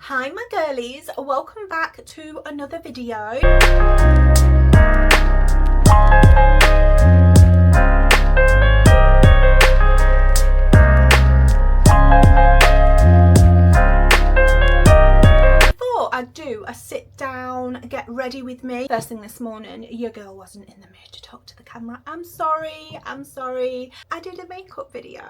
Hi my girlies, welcome back to another video. Before I do a sit down, get ready with me, first thing this morning, your girl wasn't in the mood to talk to the camera. I'm sorry. I did a makeup video.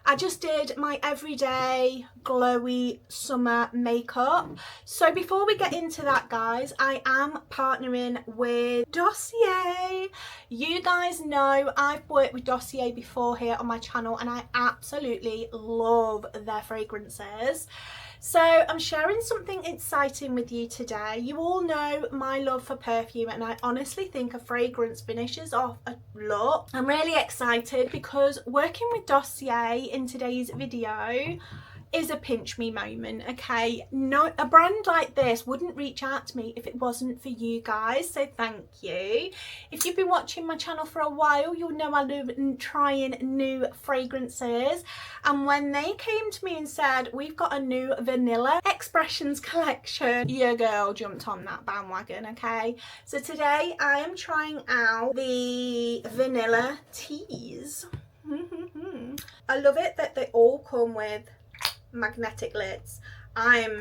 I just did my everyday glowy summer makeup. So before we get into that, guys, I am partnering with Dossier. You guys know I've worked with Dossier before here on my channel and I absolutely love their fragrances. So I'm sharing something exciting with you today. You all know my love for perfume and I honestly think a fragrance finishes off a look. I'm really excited because working with Dossier in today's video is a pinch me moment, okay? No, a brand like this wouldn't reach out to me if it wasn't for you guys, so thank you. If you've been watching my channel for a while, you'll know I love trying new fragrances, and when they came to me and said we've got a new vanilla expressions collection, your girl jumped on that bandwagon, okay? So today I am trying out the vanilla teas. I love it that they all come with magnetic lids. I'm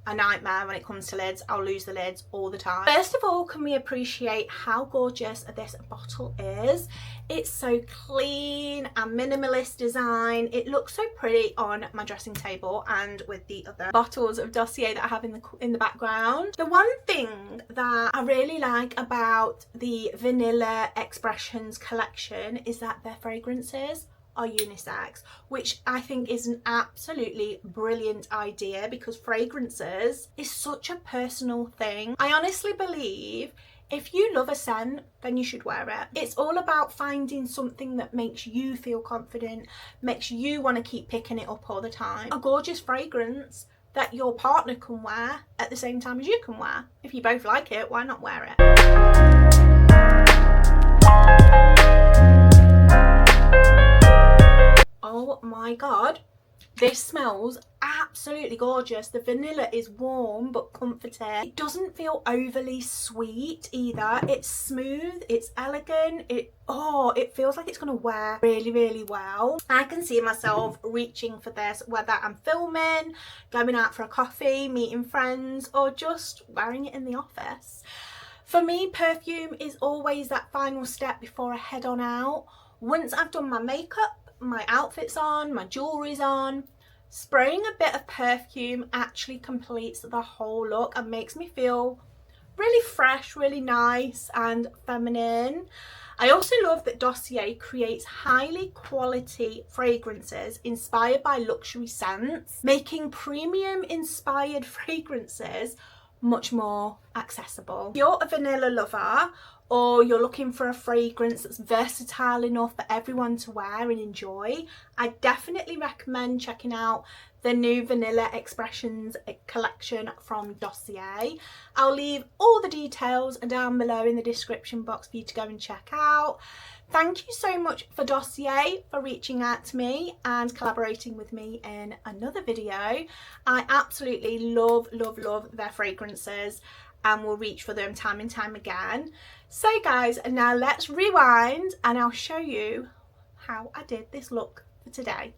a nightmare when it comes to lids. I'll lose the lids all the time. First of all, can we appreciate how gorgeous this bottle is? It's so clean and minimalist design. It looks so pretty on my dressing table and with the other bottles of Dossier that I have in the background. The one thing that I really like about the Vanilla Expressions collection is that their fragrances are unisex, which I think is an absolutely brilliant idea because fragrances is such a personal thing. I honestly believe if you love a scent, then you should wear it. It's all about finding something that makes you feel confident, makes you want to keep picking it up all the time. A gorgeous fragrance that your partner can wear at the same time as you can wear. If you both like it, why not wear it? Oh my god, this smells absolutely gorgeous. The vanilla is warm but comforting. It doesn't feel overly sweet either. It's smooth, it's elegant, it feels like it's gonna wear really well. I can see myself reaching for this whether I'm filming, going out for a coffee, meeting friends, or just wearing it in the office. For me, perfume is always that final step before I head on out. Once I've done my makeup, my outfit's on, my jewelry's on, spraying a bit of perfume actually completes the whole look and makes me feel really fresh, really nice and feminine. I also love that Dossier creates highly quality fragrances inspired by luxury scents, making premium inspired fragrances much more accessible. If you're a vanilla lover or you're looking for a fragrance that's versatile enough for everyone to wear and enjoy, I definitely recommend checking out the new Vanilla Expressions collection from Dossier. I'll leave all the details down below in the description box for you to go and check out. Thank you so much for Dossier for reaching out to me and collaborating with me in another video. I absolutely love their fragrances and will reach for them time and time again. So guys, now let's rewind and I'll show you how I did this look for today.